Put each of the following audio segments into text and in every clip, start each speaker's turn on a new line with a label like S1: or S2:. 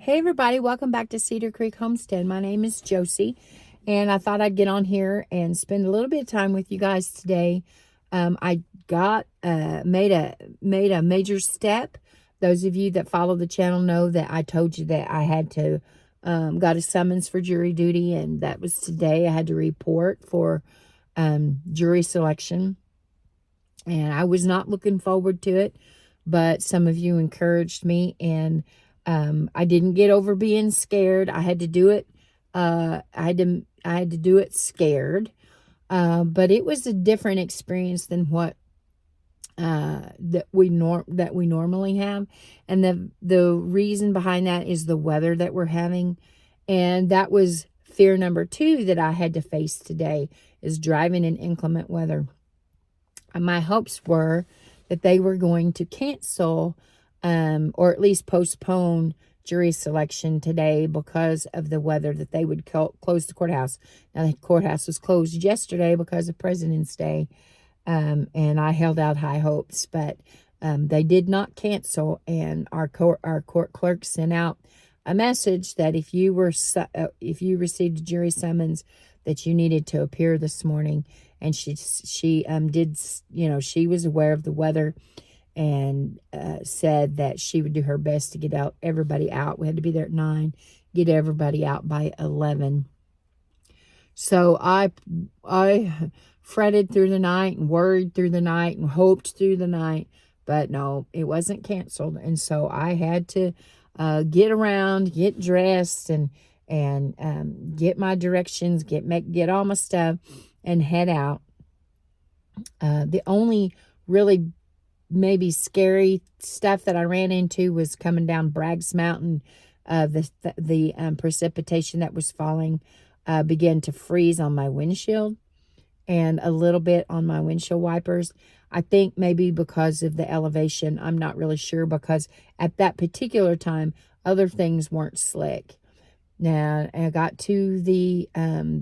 S1: Hey everybody, welcome back to Cedar Creek Homestead. My name is Josie, and I thought I'd get on here and spend a little bit of time with you guys today. I got made a major step. Those of you that follow the channel know that I told you that I had to got a summons for jury duty, and that was today. I had to report for jury selection, and I was not looking forward to it, but some of you encouraged me, and I didn't get over being scared. I had to do it. I had to do it scared. But it was a different experience than what that we normally have, and the reason behind that is the weather that we're having, and that was fear number 2 that I had to face today, is driving in inclement weather. And my hopes were that they were going to cancel or at least postpone jury selection today because of the weather, that they would close the courthouse. Now, the courthouse was closed yesterday because of President's Day, and I held out high hopes, but they did not cancel, and our court clerk sent out a message that if you received a jury summons, that you needed to appear this morning. And she did, she was aware of the weather, and said that she would do her best to get everybody out. We had to be there at 9, get everybody out by 11. So I fretted through the night and worried through the night and hoped through the night, but no, it wasn't canceled. And so I had to get around, get dressed, and get my directions, get all my stuff, and head out. The only really maybe scary stuff that I ran into was coming down Bragg's Mountain. The precipitation that was falling began to freeze on my windshield and a little bit on my windshield wipers. I think maybe because of the elevation. I'm not really sure, because at that particular time, other things weren't slick. Now, I got to the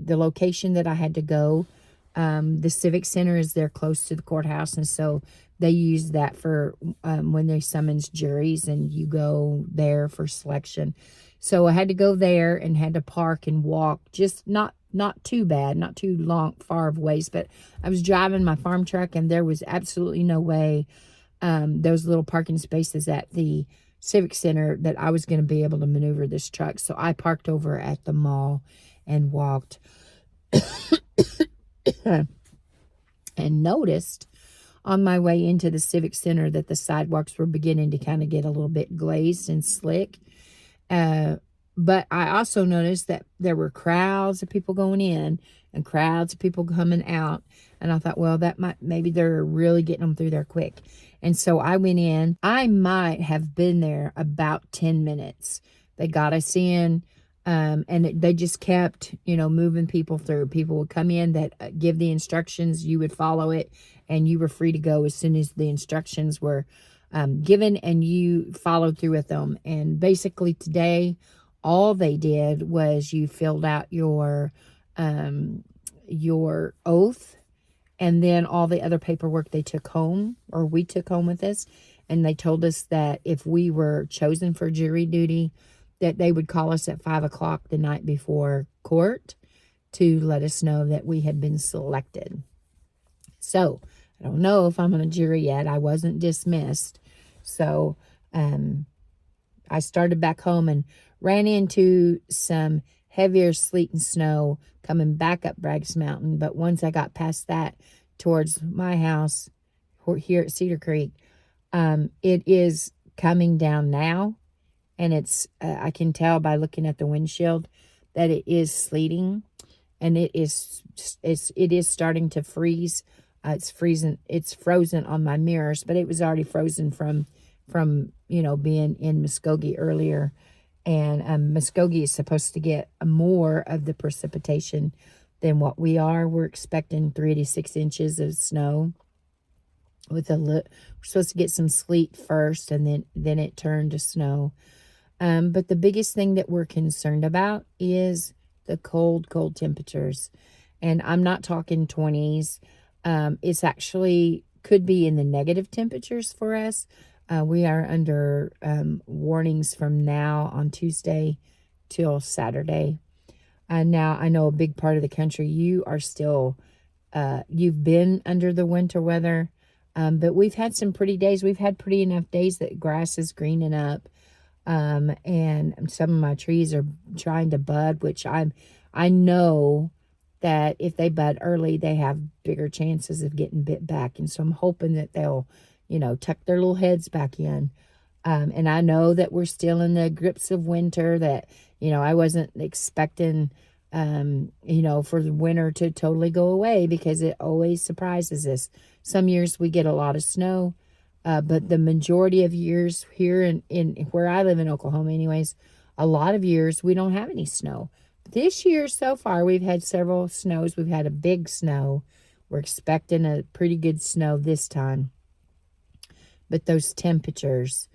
S1: location that I had to go. The Civic Center is there close to the courthouse, and so they use that for when they summons juries, and you go there for selection. So I had to go there and had to park and walk, just not too bad, not too long, far of ways, but I was driving my farm truck, and there was absolutely no way those little parking spaces at the Civic Center that I was going to be able to maneuver this truck. So I parked over at the mall and walked and noticed on my way into the Civic Center that the sidewalks were beginning to kind of get a little bit glazed and slick. But I also noticed that there were crowds of people going in and crowds of people coming out. And I thought, well, maybe they're really getting them through there quick. And so I went in. I might have been there about 10 minutes. They got us in, and they just kept, moving people through. People would come in that give the instructions. You would follow it, and you were free to go as soon as the instructions were given, and you followed through with them. And basically today, all they did was you filled out your oath, and then all the other paperwork they took home, or we took home with us. And they told us that if we were chosen for jury duty, that they would call us at 5 o'clock the night before court to let us know that we had been selected. So I don't know if I'm on a jury yet. I wasn't dismissed. So I started back home and ran into some heavier sleet and snow coming back up Bragg's Mountain. But once I got past that towards my house here at Cedar Creek, it is coming down now. And it's I can tell by looking at the windshield that it is sleeting, and it is starting to freeze. It's frozen on my mirrors, but it was already frozen from being in Muskogee earlier. And Muskogee is supposed to get more of the precipitation than what we are. We're expecting 3 to 6 inches of snow. We're supposed to get some sleet first, and then it turned to snow. But the biggest thing that we're concerned about is the cold temperatures. And I'm not talking 20s. It's actually could be in the negative temperatures for us. We are under warnings from now on Tuesday till Saturday. Now, I know a big part of the country, you are still, you've been under the winter weather, but we've had some pretty days. We've had pretty enough days that grass is greening up, and some of my trees are trying to bud, which I know that if they bud early, they have bigger chances of getting bit back. And so I'm hoping that they'll, tuck their little heads back in. And I know that we're still in the grips of winter, that, I wasn't expecting, for the winter to totally go away, because it always surprises us. Some years we get a lot of snow, but the majority of years here in where I live in Oklahoma anyways, a lot of years we don't have any snow. This year so far, we've had several snows. We've had a big snow. We're expecting a pretty good snow this time. But those temperatures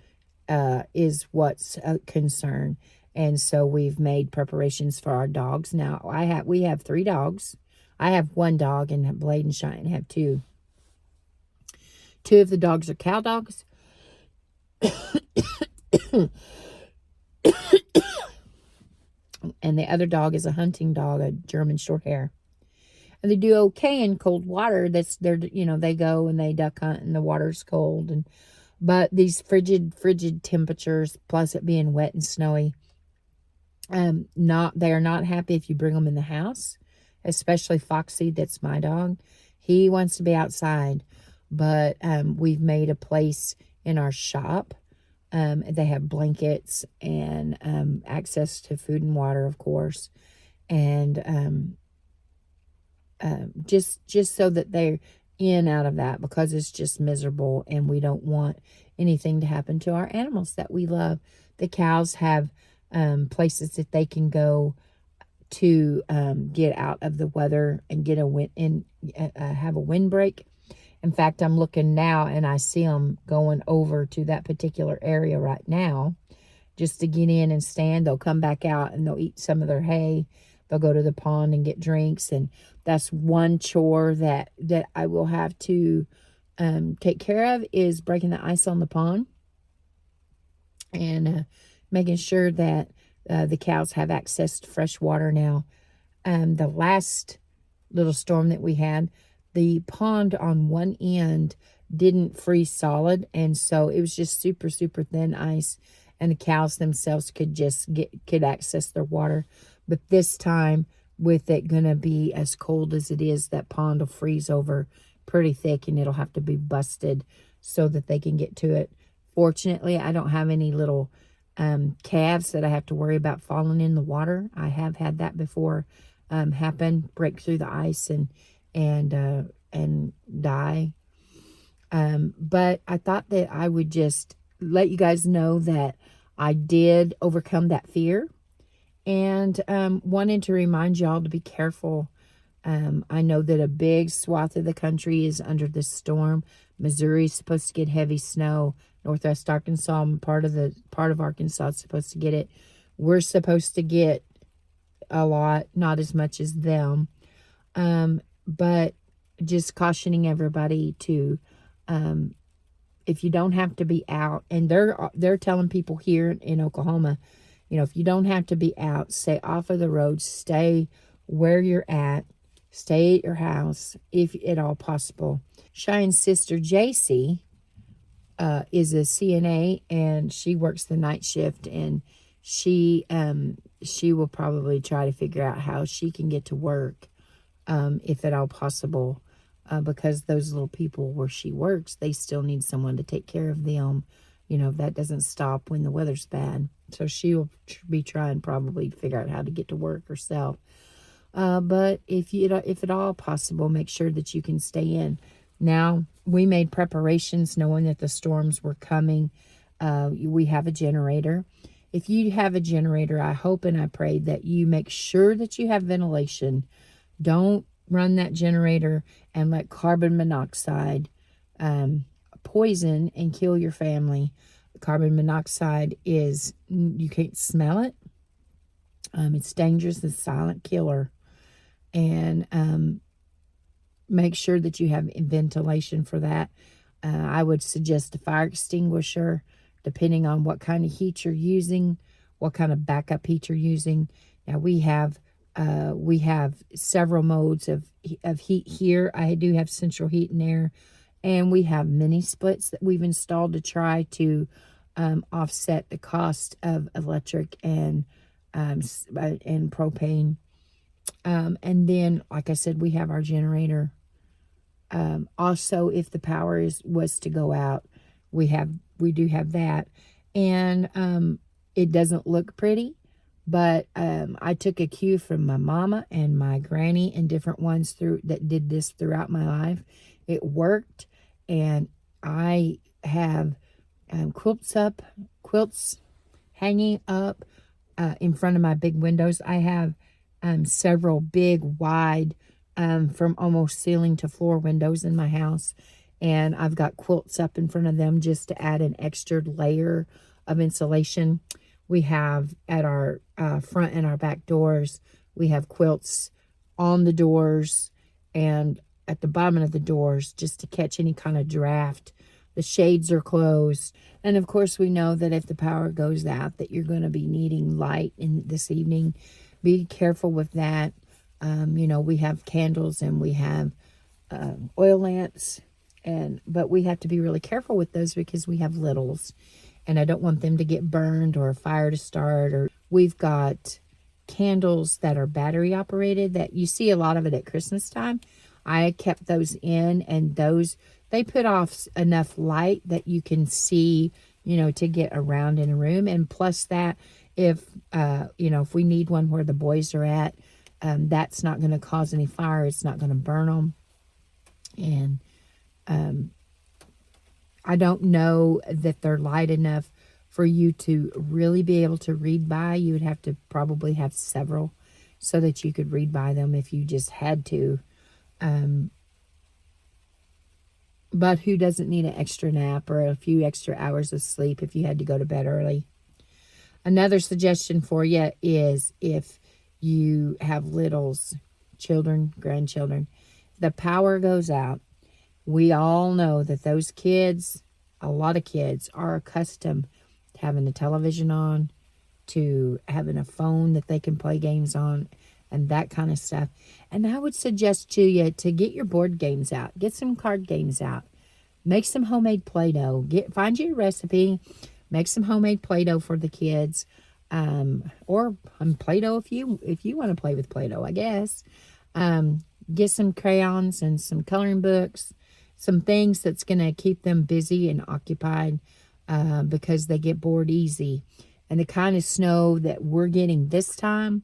S1: is what's a concern. And so we've made preparations for our dogs. Now, we have 3 dogs. I have 1 dog, and Blade and Cheyenne have 2. 2 of the dogs are cow dogs. And the other dog is a hunting dog, a German short hair. And they do okay in cold water. They go and they duck hunt, and the water's cold. But these frigid temperatures, plus it being wet and snowy, they are not happy if you bring them in the house, especially Foxy. That's my dog. He wants to be outside, but we've made a place in our shop. They have blankets and access to food and water, of course, and just so that they're in out of that, because it's just miserable, and we don't want anything to happen to our animals that we love. The cows have places that they can go to get out of the weather and get have a windbreak. In fact, I'm looking now, and I see them going over to that particular area right now just to get in and stand. They'll come back out and they'll eat some of their hay. They'll go to the pond and get drinks. And that's one chore that I will have to take care of, is breaking the ice on the pond and making sure that the cows have access to fresh water now. The last little storm that we had, the pond on one end didn't freeze solid, and so it was just super, super thin ice, and the cows themselves could access their water. But this time, with it going to be as cold as it is, that pond will freeze over pretty thick, and it'll have to be busted so that they can get to it. Fortunately, I don't have any little calves that I have to worry about falling in the water. I have had that before happen, break through the ice and die. But I thought that I would just let you guys know that I did overcome that fear, and wanted to remind y'all to be careful. I know that a big swath of the country is under this storm. Missouri's supposed to get heavy snow. Northwest Arkansas, part of Arkansas is supposed to get it. We're supposed to get a lot, not as much as them. But just cautioning everybody to, if you don't have to be out, and they're telling people here in Oklahoma, if you don't have to be out, stay off of the roads, stay where you're at, stay at your house if at all possible. Cheyenne's sister Josie is a CNA, and she works the night shift, and she will probably try to figure out how she can get to work, if at all possible, because those little people where she works, they still need someone to take care of them. That doesn't stop when the weather's bad. So she will be trying probably to figure out how to get to work herself. But if at all possible, make sure that you can stay in. Now, we made preparations knowing that the storms were coming. We have a generator. If you have a generator, I hope and I pray that you make sure that you have ventilation. Don't run that generator and let carbon monoxide poison and kill your family. Carbon monoxide you can't smell it. It's dangerous. It's a silent killer. And make sure that you have ventilation for that. I would suggest a fire extinguisher, depending on what kind of heat you're using, what kind of backup heat you're using. Now we have several modes of heat here. I do have central heat and air, and we have mini splits that we've installed to try to offset the cost of electric and propane. And then, like I said, we have our generator. Also, if the power was to go out, we do have that, and it doesn't look pretty, but I took a cue from my mama and my granny and different ones that did this throughout my life. It worked, and I have quilts hanging up in front of my big windows. I have several big, wide, from almost ceiling to floor windows in my house. And I've got quilts up in front of them just to add an extra layer of insulation. We have at our front and our back doors, we have quilts on the doors and at the bottom of the doors just to catch any kind of draft. The shades are closed. And of course, we know that if the power goes out, that you're going to be needing light in this evening. Be careful with that. We have candles and we have oil lamps, but we have to be really careful with those because we have littles, and I don't want them to get burned or a fire to start. Or we've got candles that are battery operated that you see a lot of it at Christmas time. I kept those in, and they put off enough light that you can see, to get around in a room. And plus that, if we need one where the boys are at, that's not going to cause any fire. It's not going to burn them. And I don't know that they're light enough for you to really be able to read by. You would have to probably have several so that you could read by them if you just had to. But who doesn't need an extra nap or a few extra hours of sleep if you had to go to bed early? Another suggestion for you is if you have littles, children, grandchildren, the power goes out. We all know that those kids, a lot of kids, are accustomed to having a television on, to having a phone that they can play games on, and that kind of stuff. And I would suggest to you to get your board games out. Get some card games out. Make some homemade Play-Doh. Find you a recipe. Make some homemade Play-Doh for the kids. Or Play-Doh if you want to play with Play-Doh, I guess. Get some crayons and some coloring books. Some things that's going to keep them busy and occupied because they get bored easy. And the kind of snow that we're getting this time,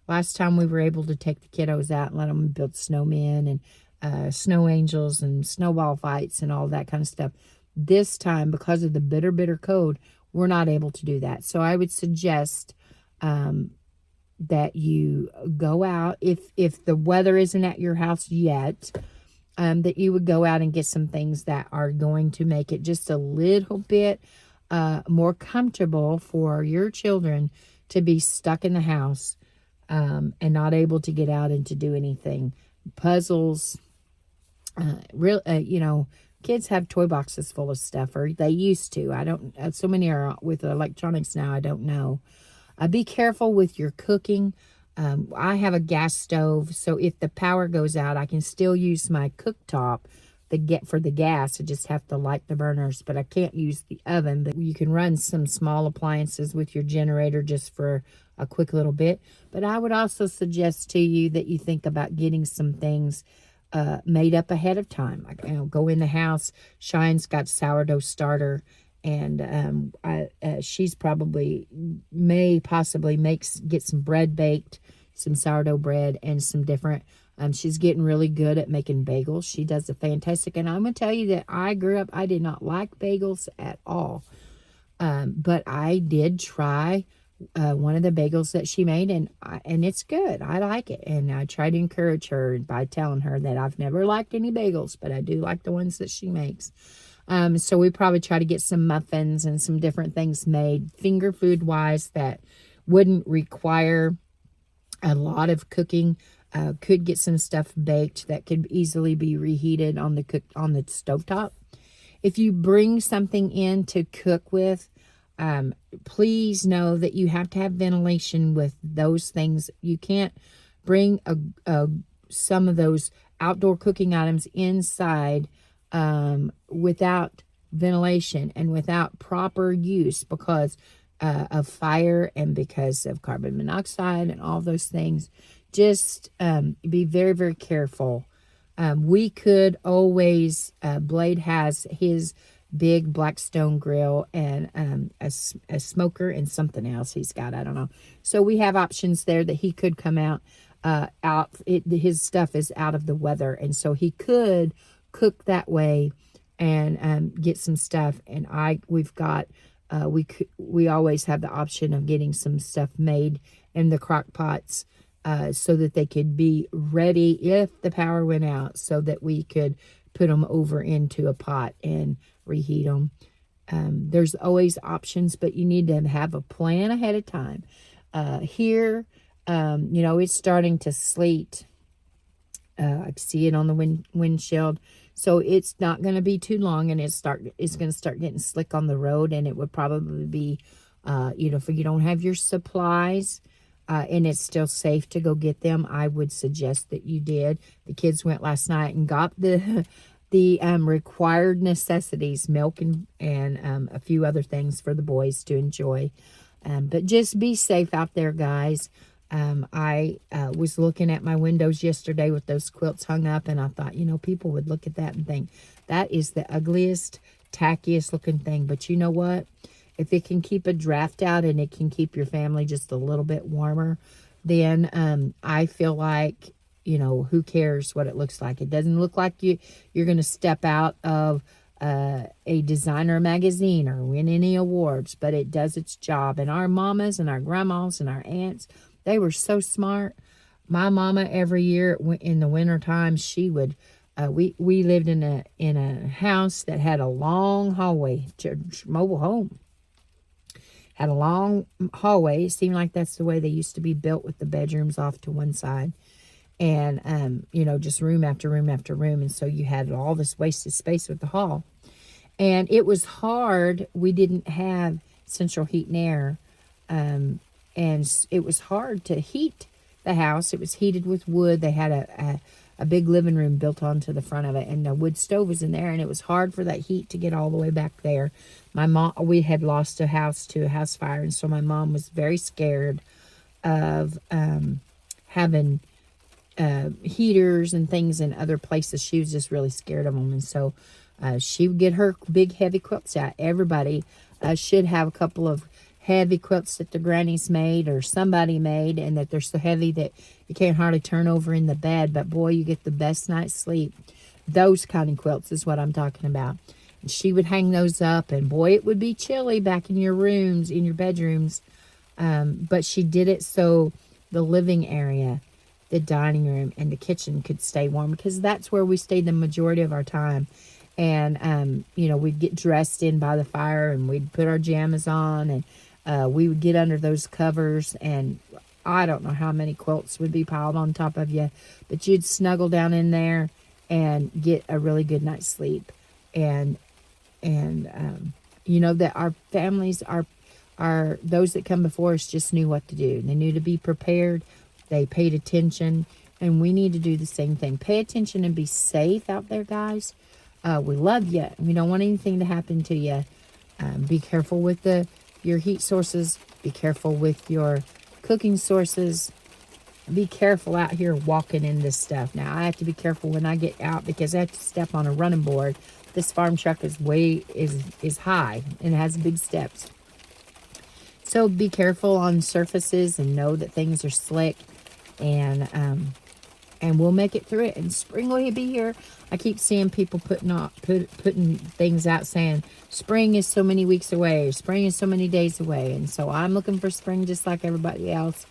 S1: last time we were able to take the kiddos out and let them build snowmen and snow angels and snowball fights and all that kind of stuff. This time, because of the bitter, bitter cold, we're not able to do that. So I would suggest that you go out, if the weather isn't at your house yet, that you would go out and get some things that are going to make it just a little bit more comfortable for your children to be stuck in the house and not able to get out and to do anything. Puzzles, kids have toy boxes full of stuff, or they used to. I don't, so many are with electronics now, I don't know. Be careful with your cooking. I have a gas stove, so if the power goes out, I can still use my cooktop for the gas. I just have to light the burners, but I can't use the oven. But you can run some small appliances with your generator just for a quick little bit. But I would also suggest to you that you think about getting some things made up ahead of time. Like, go in the house. Shine's got sourdough starter, and she's may possibly get some bread baked, some sourdough bread, and some different. She's getting really good at making bagels. She does a fantastic. And I'm gonna tell you that I grew up, I did not like bagels at all, but I did try one of the bagels that she made, and it's good. I like it, and I try to encourage her by telling her that I've never liked any bagels, but I do like the ones that she makes. So we probably try to get some muffins and some different things made, finger food wise, that wouldn't require a lot of cooking. Could get some stuff baked that could easily be reheated on the stovetop. if you bring something in to cook with, please know that you have to have ventilation with those things. You can't bring some of those outdoor cooking items inside without ventilation and without proper use, because of fire and because of carbon monoxide and all those things. Just be very, very careful. We could always, Blade has his big Blackstone grill and a smoker and something else he's got, I don't know. So we have options there that he could come out. His stuff is out of the weather, and so he could cook that way and get some stuff. And we've got we always have the option of getting some stuff made in the crock pots, so that they could be ready if the power went out, so that we could put them over into a pot and reheat them. There's always options, but you need to have a plan ahead of time. Here, it's starting to sleet. I can see it on the windshield. So it's not going to be too long, and it's going to start getting slick on the road, and it would probably be, if you don't have your supplies, and it's still safe to go get them, I would suggest that you did. The kids went last night and got the required necessities, milk and a few other things for the boys to enjoy. But just be safe out there, guys. I was looking at my windows yesterday with those quilts hung up, and I thought, people would look at that and think, that is the ugliest, tackiest looking thing. But you know what? If it can keep a draft out and it can keep your family just a little bit warmer, then I feel like, who cares what it looks like? It doesn't look like you're going to step out of a designer magazine or win any awards, but it does its job. And our mamas and our grandmas and our aunts, they were so smart. My mama, every year in the wintertime, she would, we lived in a house that had a long hallway, mobile home. Had a long hallway. It seemed like that's the way they used to be built, with the bedrooms off to one side. And, just room after room after room. And so you had all this wasted space with the hall. And it was hard. We didn't have central heat and air. And it was hard to heat the house. It was heated with wood. They had a big living room built onto the front of it, and the wood stove was in there, and it was hard for that heat to get all the way back there. We had lost a house to a house fire, and so my mom was very scared of having heaters and things in other places. She was just really scared of them, and so she would get her big heavy quilts out. Everybody should have a couple of heavy quilts that the grannies made or somebody made, and that they're so heavy that you can't hardly turn over in the bed, but boy, you get the best night's sleep. Those kind of quilts is what I'm talking about. And she would hang those up, and boy, it would be chilly back in your rooms, in your bedrooms. But she did it so the living area, the dining room, and the kitchen could stay warm, because that's where we stayed the majority of our time. And, we'd get dressed in by the fire, and we'd put our jammies on, and we would get under those covers, and I don't know how many quilts would be piled on top of you, but you'd snuggle down in there and get a really good night's sleep. And that our families are those that come before us just knew what to do. They knew to be prepared. They paid attention, and we need to do the same thing. Pay attention and be safe out there, guys. We love you. We don't want anything to happen to you. Be careful with your heat sources. Be careful with your cooking sources. Be careful out here walking in this stuff. Now, I have to be careful when I get out, because I have to step on a running board. This farm truck is high, and it has big steps. So be careful on surfaces, and know that things are slick, and we'll make it through it. And spring will be here. I keep seeing people putting things out saying spring is so many weeks away, or spring is so many days away. And so I'm looking for spring just like everybody else.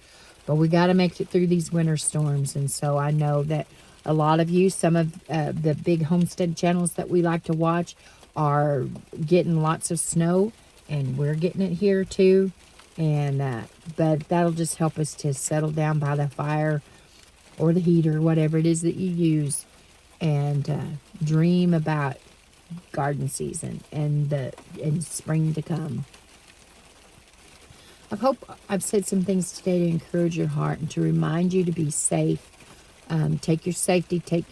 S1: But we got to make it through these winter storms. And so I know that a lot of you, some of the big homestead channels that we like to watch, are getting lots of snow, and we're getting it here too. And but that'll just help us to settle down by the fire or the heater, whatever it is that you use, and dream about garden season and spring to come. I hope I've said some things today to encourage your heart and to remind you to be safe. Take your safety, take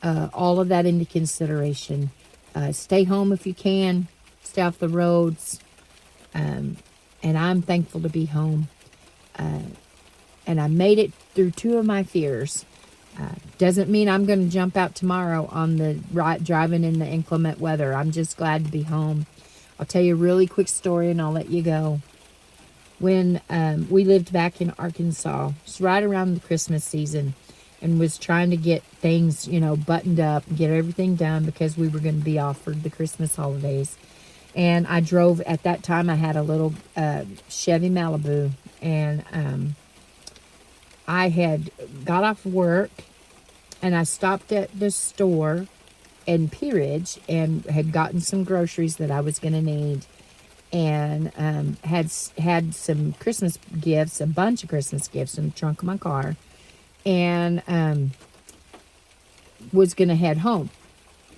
S1: all of that into consideration. Stay home if you can. Stay off the roads. And I'm thankful to be home. And I made it through 2 of my fears. Doesn't mean I'm going to jump out tomorrow on the driving in the inclement weather. I'm just glad to be home. I'll tell you a really quick story and I'll let you go. When we lived back in Arkansas, it's right around the Christmas season, and was trying to get things, buttoned up, get everything done because we were going to be off for the Christmas holidays. And I drove, at that time I had a little Chevy Malibu, and I had got off work and I stopped at the store in Peerage and had gotten some groceries that I was going to need, and had some Christmas gifts, a bunch of Christmas gifts in the trunk of my car, and was going to head home.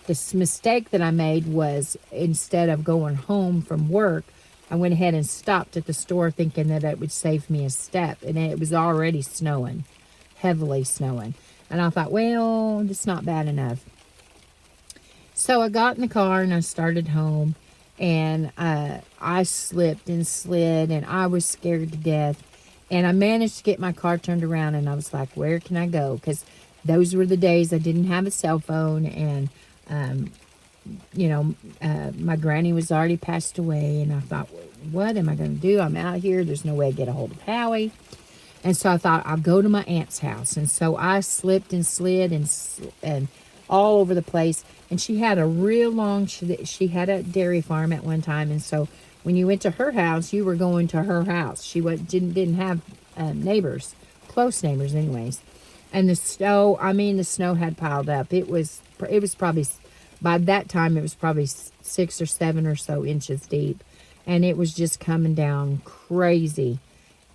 S1: This mistake that I made was, instead of going home from work, I went ahead and stopped at the store thinking that it would save me a step, and it was already snowing, heavily snowing. And I thought, well, it's not bad enough. So I got in the car and I started home, and I slipped and slid, and I was scared to death. And I managed to get my car turned around, and I was like, where can I go? Because those were the days I didn't have a cell phone, and my granny was already passed away, and I thought, what am I going to do? I'm out here. There's no way to get a hold of Howie. And so I thought, I'll go to my aunt's house. And so I slipped and slid and all over the place. And she had a real long, she had a dairy farm at one time. And so when you went to her house, you were going to her house. She didn't have neighbors, close neighbors anyways. And the snow had piled up. It was probably, by that time, it was probably 6 or 7 or so inches deep. And it was just coming down crazy.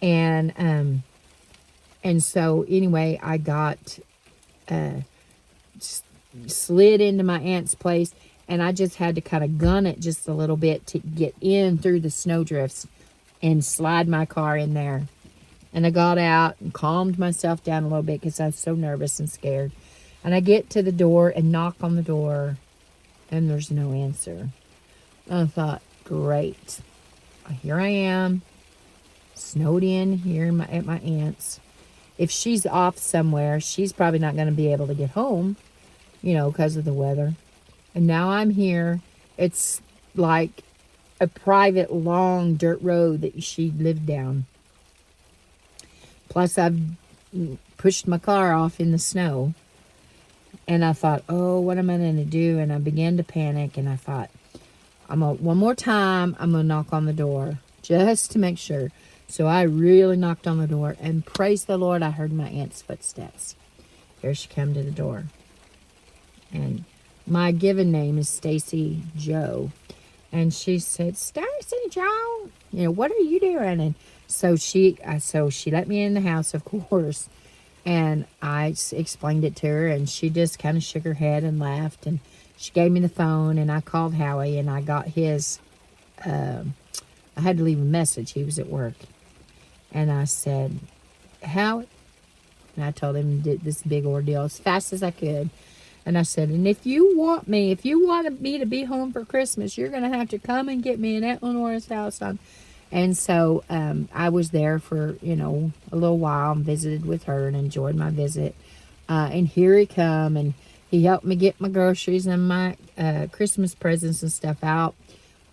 S1: And so anyway, I got, slid into my aunt's place, and I just had to kind of gun it just a little bit to get in through the snowdrifts and slide my car in there. And I got out and calmed myself down a little bit because I was so nervous and scared. And I get to the door and knock on the door, and there's no answer. And I thought, great. Here I am, snowed in here at my aunt's. If she's off somewhere, she's probably not going to be able to get home, because of the weather. And now I'm here. It's like a private, long dirt road that she lived down. Plus, I've pushed my car off in the snow. And I thought, oh, what am I going to do? And I began to panic. And I thought, one more time, I'm going to knock on the door just to make sure. So I really knocked on the door, and praise the Lord, I heard my aunt's footsteps. Here she come to the door. And my given name is Stacy Joe. And she said, Stacy Joe, what are you doing? And so she let me in the house, of course. And I explained it to her, and she just kind of shook her head and laughed. And she gave me the phone, and I called Howie, and I got his, I had to leave a message. He was at work. And I said, Howie, and I told him this big ordeal as fast as I could. And I said, and if you want me to be home for Christmas, you're going to have to come and get me in Aunt Lenora's house. And so I was there for, a little while and visited with her and enjoyed my visit. And here he come, and he helped me get my groceries and my Christmas presents and stuff out.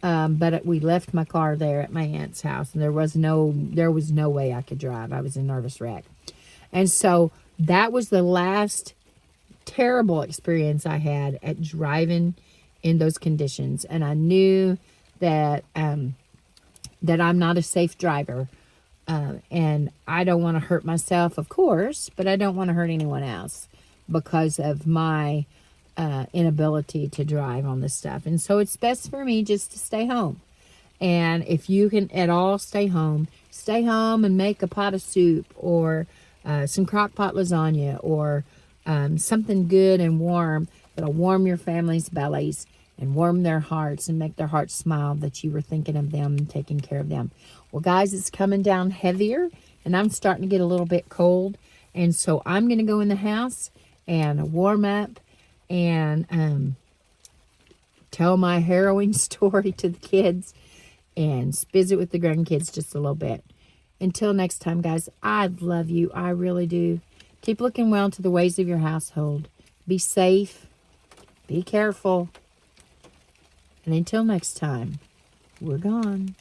S1: But we left my car there at my aunt's house, and there was no way I could drive. I was a nervous wreck. And so that was the last terrible experience I had at driving in those conditions. And I knew that that I'm not a safe driver. And I don't want to hurt myself, of course, but I don't want to hurt anyone else because of my inability to drive on this stuff. And so it's best for me just to stay home. And if you can at all stay home and make a pot of soup or some crock pot lasagna or something good and warm that'll warm your family's bellies. and warm their hearts and make their hearts smile that you were thinking of them and taking care of them. Well, guys, it's coming down heavier, and I'm starting to get a little bit cold. And so I'm going to go in the house and warm up and tell my harrowing story to the kids and visit with the grandkids just a little bit. Until next time, guys, I love you. I really do. Keep looking well to the ways of your household. Be safe. Be careful. And until next time, we're gone.